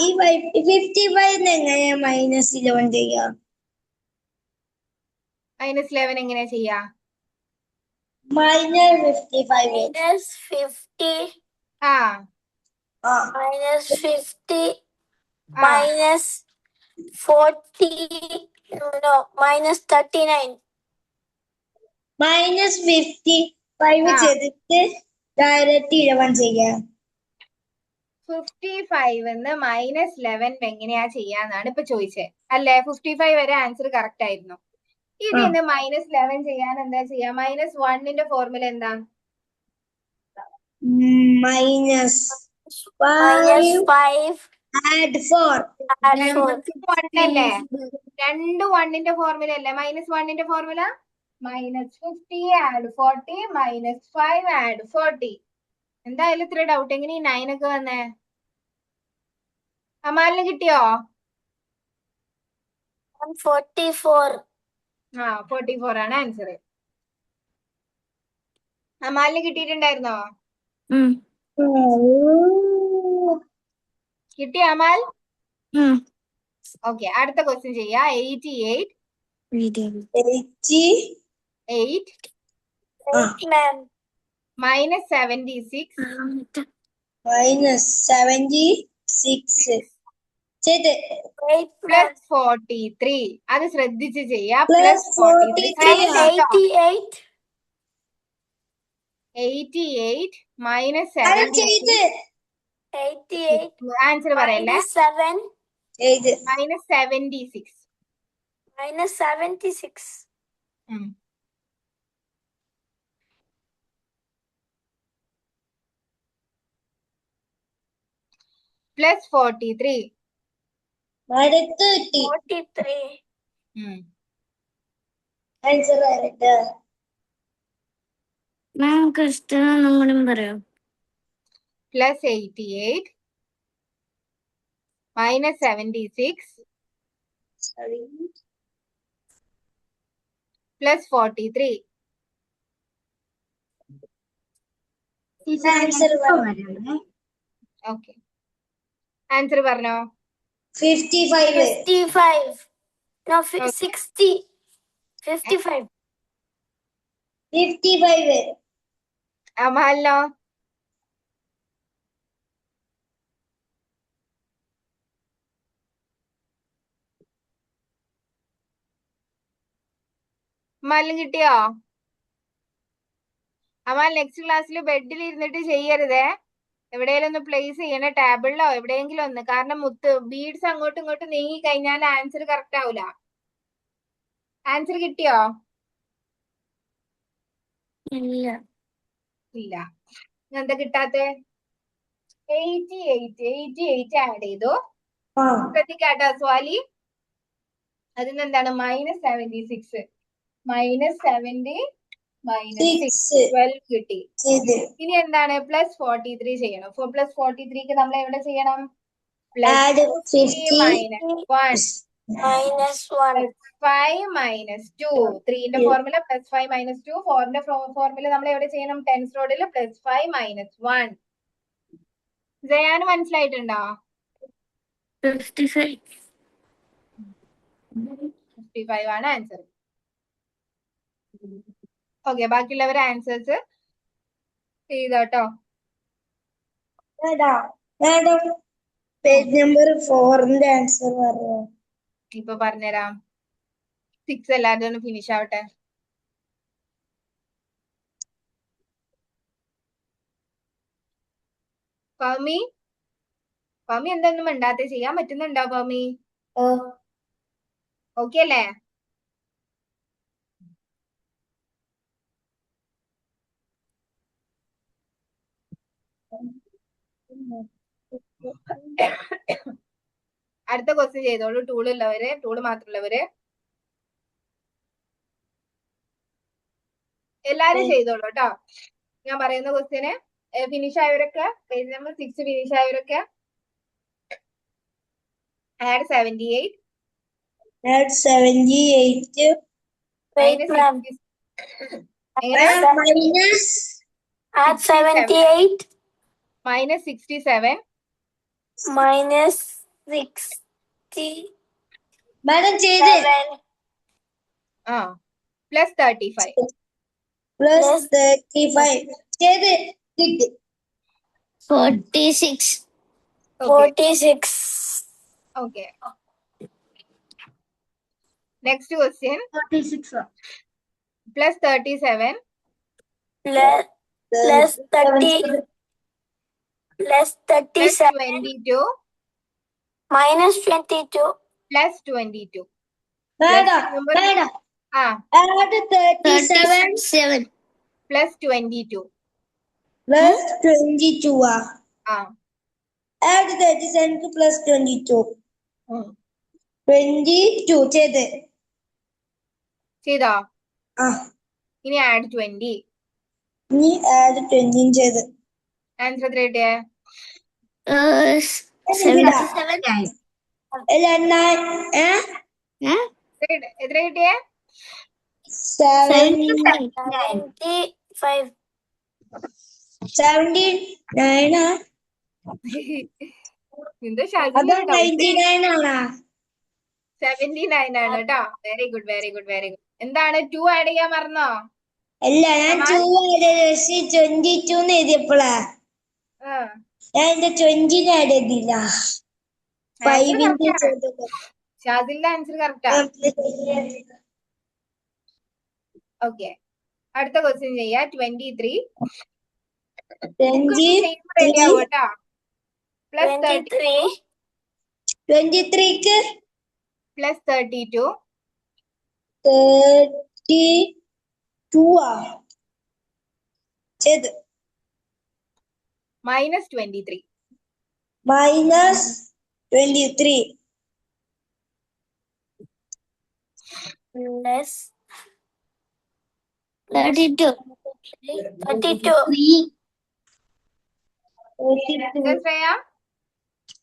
ഈ 55 എങ്ങനെയാ -11 ചെയ്യാം? -11 എങ്ങനെയാ ചെയ്യാ? minus 55. minus 50, ആ minus 50, ആ minus 40, no, minus 39. minus 55 ആ. ചെയ്തിട്ട് ഡയറക്റ്റ് 11 ചെയ്യാം. 55 -11 എങ്ങനെയാ ചെയ്യാന്നാണ് ഇപ്പൊ ചോദിച്ചത് അല്ലേ? 55 വരെ ആൻസർ കറക്റ്റ് ആയിരുന്നു. ഇതിന്ന് -11 ചെയ്യാൻ എന്താ ചെയ്യാ? -1ന്റെ ഫോർമുല എന്താ? minus Minus 5 5, add 4. add 4. 1 അല്ലേ? 2 1ന്റെ ഫോർമുല അല്ലേ -1ന്റെ ഫോർമുല? -50 add 40 -5 add 40. എന്തായാലും ഇത്ര ഡൗട്ട് എങ്ങനെ ഈ 9 ഒക്കെ വന്നേ? അമാലിന് കിട്ടിയോ? 144. ആ 44 ആണ് ആൻസർ. അമാലിന് കിട്ടിയിട്ടുണ്ടായിരുന്നോ? കിട്ടിയോ അമാൽ? ഓക്കെ, അടുത്ത ക്വസ്റ്റ്യൻ ചെയ്യാ. 88 Ma'am. -76 minus 76 ചെയ്ത് 8, ma'am. +43. അത് ശ്രദ്ധിച്ച് ചെയ്യാ. Plus +43 43 ആ. 88, 88 അത് -76 ചെയ്ത് 88, ആൻസർ പറയല്ലേ? minus 7, ചെയ്ത് -76. minus 76. +43. അടുത്ത് കിട്ടി 43. ആൻസർ വരട്ടെ. Ma'am, question ഒന്നുകൂടി പറയോ? +88 -76 +43. ആൻസർ ഓക്കെ, ആൻസർ പറഞ്ഞോ. 55 55. No, Okay. 60. 55. 55 അമാലിനോ? അമാലിന് കിട്ടിയോ? അമാൽ നെക്സ്റ്റ് ക്ലാസ്സിൽ ബെഡിൽ ഇരുന്നിട്ട് ചെയ്യരുതേ. എവിടെയെങ്കിലും ഒന്ന് പ്ലേസ് ചെയ്യണേ, ടേബിളിലോ എവിടെയെങ്കിലും ഒന്ന്. കാരണം ബീഡ്സ് അങ്ങോട്ടും ഇങ്ങോട്ടും നീങ്ങി കഴിഞ്ഞാൽ ആൻസർ കറക്റ്റ് ആവൂല. ആൻസർ കിട്ടിയോ? ഇല്ല. എന്താ കിട്ടാത്തെ? 88 ആഡ് ചെയ്തു. ശ്രദ്ധിക്കാട്ടോ സ്വാലി. അതിന് എന്താണ്? -76 -70 -6 12 കിട്ടി. ഇനി എന്താണ്? +43 ചെയ്യണം. +43ക്ക് നമ്മൾ എവിടെ ചെയ്യണം? Add 50 -1 minus 1. +5 -2. 3ന്റെ ഫോർമുല +5 -2. 4ന്റെ ഫോർമുല നമ്മൾ എവിടെ ചെയ്യണം? ടെൻസ് റോഡിൽ +5 -1. ജയാന് മനസ്സിലായിട്ടുണ്ടോ? 55 ആണ് ആൻസർ. ഓക്കെ, ബാക്കിയുള്ളവർ ആൻസേഴ്സ് ചെയ്തോട്ടോ. മാഡം പേജ് നമ്പർ 4ന്റെ ആൻസർ പറഞ്ഞോ. ഇപ്പൊ പറഞ്ഞുതരാം. 6 എല്ലാവരും ഒന്ന് ഫിനിഷ് ആവട്ടെ. പൗമി എന്തൊന്നും മിണ്ടാത്തെ? ചെയ്യാൻ പറ്റുന്നുണ്ടോ പൗമി? ഓക്കെ അല്ലേ? അടുത്ത ക്വസ്റ്റ്യൻ ചെയ്തോളൂ. ടൂള് മാത്രമുള്ളവര് എല്ലാരും ചെയ്തോളൂ കേട്ടോ. ഞാൻ പറയുന്ന ക്വസ്റ്റ്യന് ഫിനിഷ് ആയവരൊക്കെ, പേജ് നമ്പർ 6 ഫിനിഷ് ആയവരൊക്കെ add 78 Wait, ma'am. എങ്ങനെ? Add 78 -67 minus 67 മാഡം ചെയ്ത് +35 പ്ലസ് Plus 35 ചെയ്ത് കിട്ടി 46. Okay. 46. Okay. Next question. 46. Plus 37 Plus 30. Plus plus 37. 22 Minus 22. plus 22. വേണ്ട number. വേണ്ട Ah, add 37 7. plus 22. plus 22 Ah. add 37 plus 22 Hmm. 22 ചെയ്ത് ചെയ്തോ? ഇനി ഇനി add 20. add 20 ചെയ്ത് ആൻസർ എത്ര കിട്ടിയേ? 77. എത്ര കിട്ടിയേ? 75. 79 എന്താ അതോ 99 ആണോ? 79 ആണ് കേട്ടോ. Very good very good very good. എന്താണ് 2 ആഡ് ചെയ്യാൻ മറന്നോ? അല്ല ഞാൻ 22 എഴുതിയപ്പോളാ ഞാൻ എന്റെ 20 ആഡ് ചെയ്തില്ല 5 ഷാദിലിന്റെ ആൻസർ കറക്റ്റാ. ഓക്കെ, അടുത്ത ക്വസ്റ്റ്യൻ ചെയ്യാ. 23 റെഡി ആവും കേട്ടോ. പ്ലസ് 23. 23ക്ക് പ്ലസ് 32 32 ചെയ്ത് മൈനസ് 23 minus 23 Plus 32. 32. 32 എത്രയാ?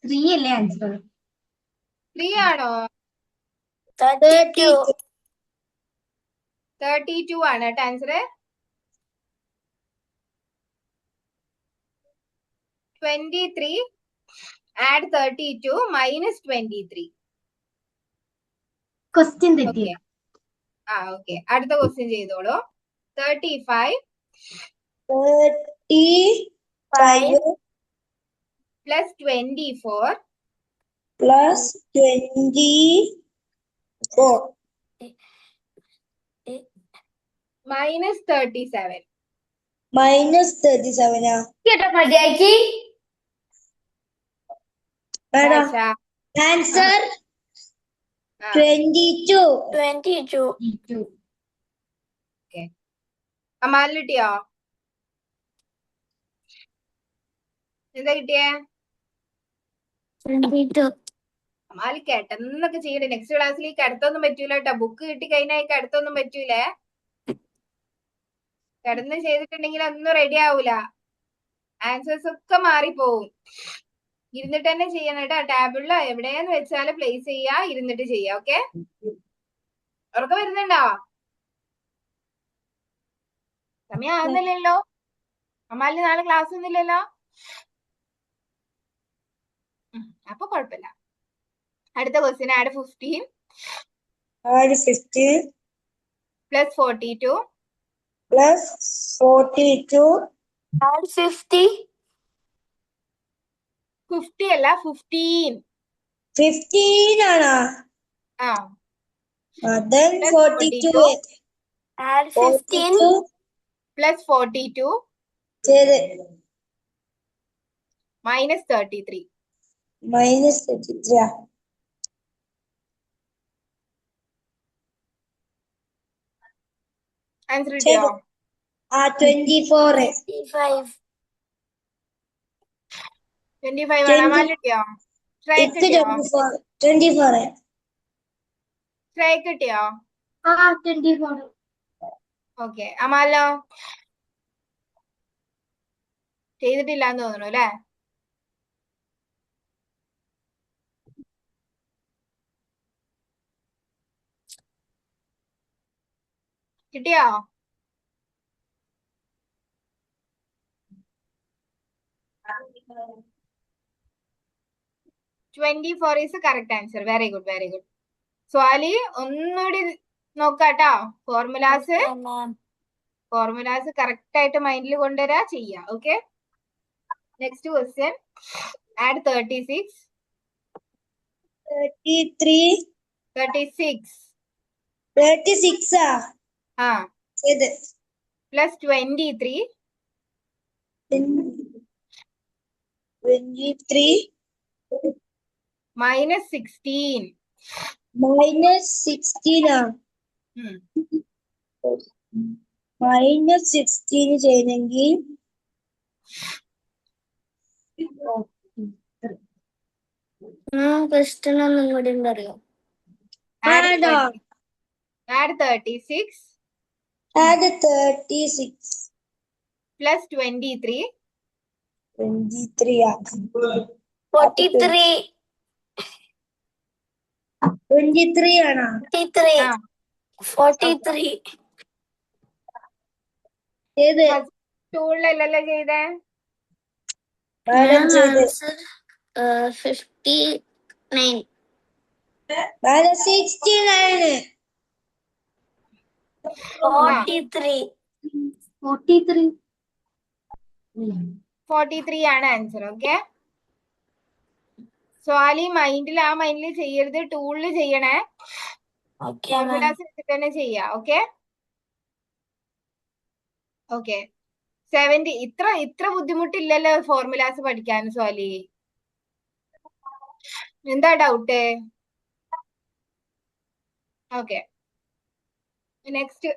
3 അല്ലേ ആൻസർ? 3 ആണോ? 32. 32 ആണ് കേട്ടോ ആൻസർ. 23 add 32 minus 23. ക്വസ്റ്റ്യൻ തെറ്റി. ഓക്കെ, അടുത്ത ക്വസ്റ്റ്യൻ ചെയ്തോളൂ. 35 പ്ലസ് 24 plus 24 മൈനസ് 37. minus 37 കേട്ടോ മര്യാദക്ക്? മേഡം ആശാ. ആൻസർ ആ, 22 22. അമാലിന് കിട്ടിയോ? എന്താ കിട്ടിയേ? 22. അമാലി കിടന്നൊക്കെ ചെയ്യണ്ടേ. നെക്സ്റ്റ് ക്ലാസ്സിൽ ഈ കിടത്തൊന്നും പറ്റൂല കേട്ടോ. ബുക്ക് കിട്ടി കഴിഞ്ഞാൽ ഈ കിടത്തൊന്നും പറ്റൂലേ. കിടന്ന് ചെയ്തിട്ടുണ്ടെങ്കിൽ ഒന്നും റെഡി ആവൂല. ആൻസേഴ്സ് ഒക്കെ മാറിപ്പോവും. ഇരുന്നിട്ട് തന്നെ ചെയ്യണം കേട്ടോ. ടാബിളിലോ എവിടെയെന്ന് വെച്ചാൽ പ്ലേസ് ചെയ്യാ, ഇരുന്നിട്ട് ചെയ്യാ. ഓക്കെ, ഉറക്കം വരുന്നുണ്ടോ? സമയം ആവുന്നില്ലല്ലോ. അമാലിന് നാളെ ക്ലാസ് ഒന്നുമില്ലല്ലോ. അപ്പൊ കുഴപ്പമില്ല. അടുത്ത question add 15 add 15 plus 42 plus 42 Add 50. 50 അല്ല 15. 15 ആണോ? ആ, then Plus 42 Add 15. 42 പ്ലസ് 42 ചെയ്ത് മൈനസ് 33. minus 33 ആൻസർ കിട്ടിയോ? 24 25. 25 ആണ്. അമാലിന് കിട്ടിയോ? ശ്രേയക്ക് കിട്ടിയോ? 24 ശ്രേയക്ക് കിട്ടിയോ? 24. ഓക്കെ, അമാലോ ചെയ്തിട്ടില്ല എന്ന് തോന്നുന്നു അല്ലേ? കിട്ടിയോ? "24" is the correct answer. Very good, very good. Swali ഒന്നുകൂടി നോക്കാട്ടോ ഫോർമുലാസ്. Ma'am. ഫോർമുലാസ് കറക്റ്റ് ആയിട്ട് മൈൻഡിൽ കൊണ്ടുവരാ ചെയ്യാ. Okay, next question. ആഡ് 36 36 ആ ഇത് പ്ലസ് 23 23 മൈനസ് 16. -16 ഉം. -16 ചെയ്തെങ്കിൽ ക്വസ്റ്റ്യൻ ഒന്നും കൂടി പറയോ? Add Add 30 add 36 add 36 plus 23 23 43 23 ആണോ? 43 ആ 43 ഏത് ടൂളിലല്ലല്ലോ ചെയ്തേ. മാഡം ചെയ്ത് ആൻസർ 59 മാഡം 69 43 43. 43 ആണ് ആൻസർ. ഓക്കെ, സ്വാലി മൈൻഡിൽ ചെയ്യരുത്, ടൂളിൽ ചെയ്യണേ. ഓക്കെ ഫോർമുലാസ് വെച്ചിട്ട് തന്നെ ചെയ്യാ. ഓക്കെ ഓക്കെ 70 ഇത്ര ബുദ്ധിമുട്ടില്ലല്ലോ ഫോർമുലാസ് പഠിക്കാൻ. സ്വാലി എന്താ ഡൗട്ട്? ഓക്കെ, നെക്സ്റ്റ്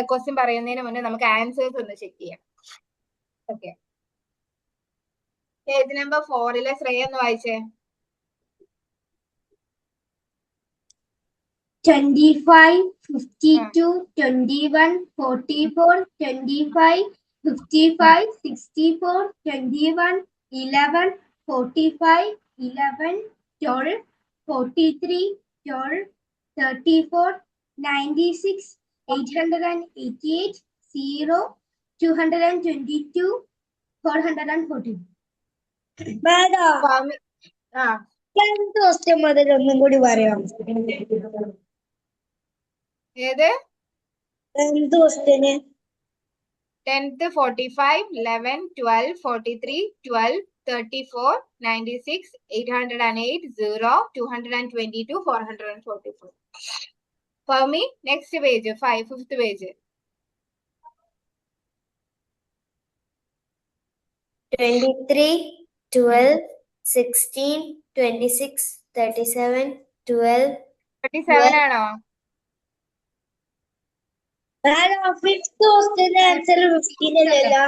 ക്വസ്റ്റ്യൻ പറയുന്നതിന് മുന്നേ നമുക്ക് ആൻസേഴ്സ് ഒന്ന് ചെക്ക് ചെയ്യാം. ഓക്കെ, പേജ് നമ്പർ 4 ശ്രേയ ഒന്ന് വായിച്ചേ. 25, 52, 21, 44, 25, 55, 64, 21, 11, 45, 11, 12, 43, 12, 34, 96, 888, 0, 222, 440. മാഡം ആ 10th ക്വസ്റ്റ്യൻ മുതൽ ഒന്നും കൂടി പറയാം. ഏത് 10th question 10th 45 11 12 43 12 34 96 808 0 222 444. For me, next page 5th page. 23 12 16 26 37 12 37 ആണോ? മാഡം 5th ക്വസ്റ്റ്യന്റെ ആൻസർ 15 അല്ലല്ലോ.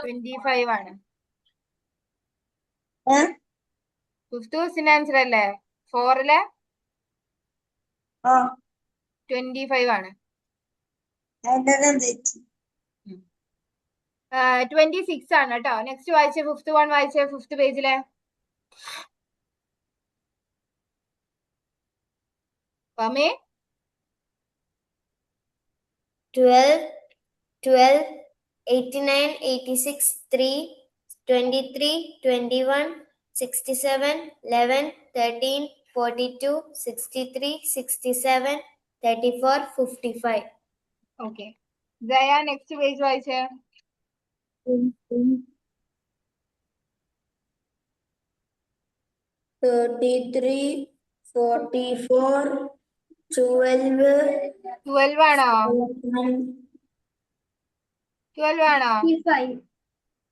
25 ആണ്. ഏ? 5th question ആൻസർ അല്ലേ? 4 ആ 25 ആണ്. രണ്ടെണ്ണം തെറ്റി. 26 ആണ് കേട്ടോ. നെക്സ്റ്റ് വായിച്ചേ, 5th one വായിച്ചേ, 5th പേജിലെ. പമേ 12 12 89 86 3 23 21 67 11 13 42 63 67 34 55. ഓക്കെ, ജയ നെക്സ്റ്റ് പേജ് വായിച്ചേ. 33 44 12 12 ആണോ? 12 ആണോ? 55.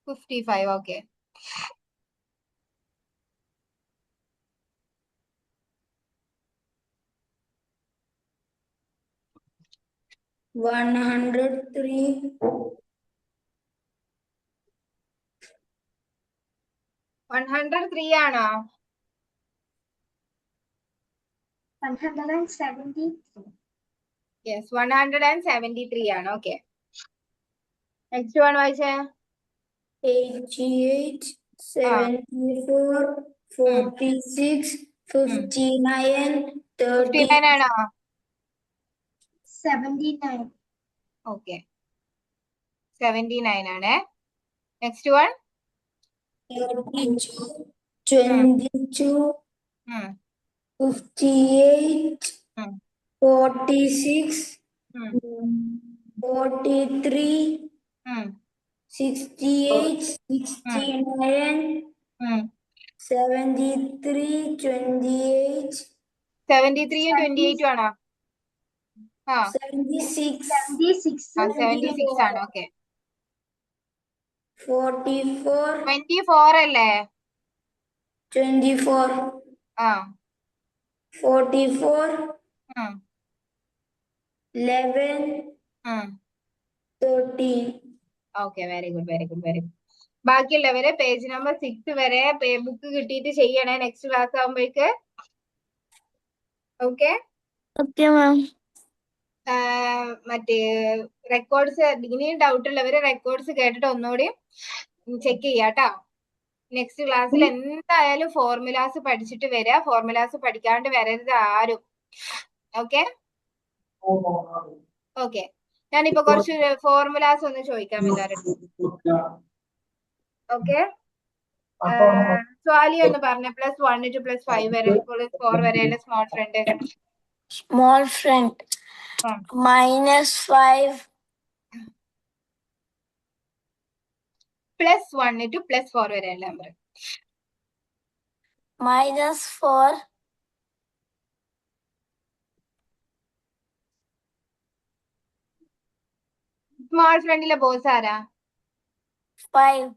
55. ഓക്കെ, $103 103 ആണോ? 170. യെസ്, 173 ആണ്. ഓക്കെ, നെക്സ്റ്റ് വൺ വായിച്ചേ. 88 74 46 59 30 59 ആണോ? 79. ഓക്കെ, 79 ആണ്. നെക്സ്റ്റ് വൺ 32 22 ഉം 58 ഉം 46 43, 68, 69, 73, 28, 73 28 ആണോ? ആ 76, 76 ആണ്. ഓക്കെ. 44, 24 അല്ലേ? 24, ആ 44, 11, 13. Okay, very good, very good, very good. ബാക്കിയുള്ളവര് പേജ് നമ്പർ 6 വരെ ബുക്ക് കിട്ടിയിട്ട് ചെയ്യണേ നെക്സ്റ്റ് ക്ലാസ് ആകുമ്പോഴേക്ക്. ഓക്കെ. Okay, ma'am. മറ്റേ റെക്കോർഡ്സ് ഇനിയും ഡൗട്ട് ഉള്ളവര് റെക്കോർഡ്സ് കേട്ടിട്ട് ഒന്നുകൂടി ചെക്ക് ചെയ്യാട്ടോ. നെക്സ്റ്റ് ക്ലാസ്സിൽ എന്തായാലും ഫോർമുലാസ് പഠിച്ചിട്ട് വരിക. ഫോർമുലാസ് പഠിക്കാണ്ട് വരരുത് ആരും. Okay okay. ഞാനിപ്പോ കുറച്ച് ഫോർമുലാസ് ഒന്ന് ചോദിക്കാം എല്ലാവരും. ഓക്കെ. സ്വാലി ഒന്ന് പറഞ്ഞ +1 to +5 വരെ +4 വരെയുള്ള small front. Small friend. -5. +1 to +4 വരെയുള്ള നമ്പർ. -4. സ്മോൾ ഫ്രണ്ടിലെ ബോസ് ആരാ? 5.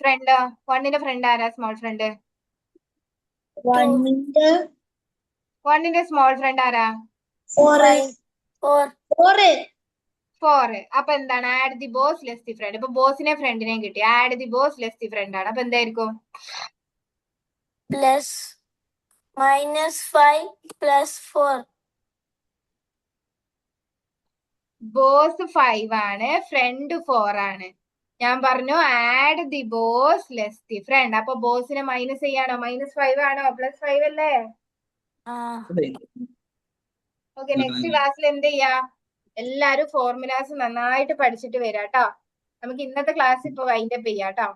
ഫ്രണ്ട് 1ന്റെ ഫ്രണ്ട് ആരാ? സ്മോൾ ഫ്രണ്ട് 1ന്റെ സ്മോൾ ഫ്രണ്ട് ആരാ? 4. 4. അപ്പൊ എന്താണ്? Add the boss less the front. ഇപ്പൊ ബോസിനെ ഫ്രണ്ടിനെയും കിട്ടി. Add the boss less the front ആണ്. അപ്പൊ എന്തായിരിക്കും? -5 +4. ബോസ് 5 ആണ്, ഫ്രണ്ട് 4 ആണ്. ഞാൻ പറഞ്ഞു add the boss less the front. അപ്പൊ ബോസിനെ മൈനസ് ചെയ്യാണോ? -5 ആണോ? +5 അല്ലേ? ഓക്കെ. നെക്സ്റ്റ് ക്ലാസ്സിൽ എന്ത് ചെയ്യാ? എല്ലാരും ഫോർമുലാസ് നന്നായിട്ട് പഠിച്ചിട്ട് വരാട്ടോ. നമുക്ക് ഇന്നത്തെ ക്ലാസ് ഇപ്പൊ വൈൻഡപ്പ് ചെയ്യാട്ടോ.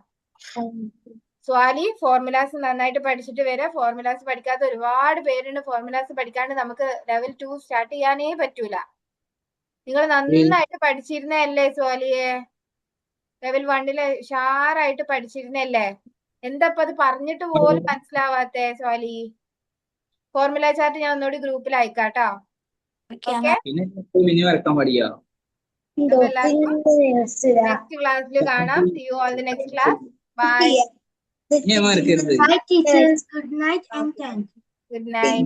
സ്വാലി ഫോർമുലാസ് നന്നായിട്ട് പഠിച്ചിട്ട് വരാം. ഫോർമുലാസ് പഠിക്കാത്ത ഒരുപാട് പേരുണ്ട്. ഫോർമുലാസ് പഠിക്കാണ്ട് നമുക്ക് ലെവൽ 2 സ്റ്റാർട്ട് ചെയ്യാനേ പറ്റൂല. നിങ്ങൾ നന്നായിട്ട് പഠിച്ചിരുന്നല്ലേ സ്വാലിയെ? ലെവൽ 1 ഉഷാറായിട്ട് പഠിച്ചിരുന്നല്ലേ? എന്താ അത് പറഞ്ഞിട്ട് പോലും മനസ്സിലാവാത്തെ സ്വാലി? ഫോർമുല ചാർട്ട് ഞാൻ ഒന്നുകൂടി ഗ്രൂപ്പിൽ അയക്കാട്ടോ. ഓക്കെ. വരക്കാൻ പാടിയാ. അപ്പൊ എല്ലാവർക്കും നെക്സ്റ്റ് ക്ലാസ്സിൽ കാണാം. See you all the next class. Bye. ഞാൻ വരക്കരുത്. Bye, teachers. Good night and thank you. Good night.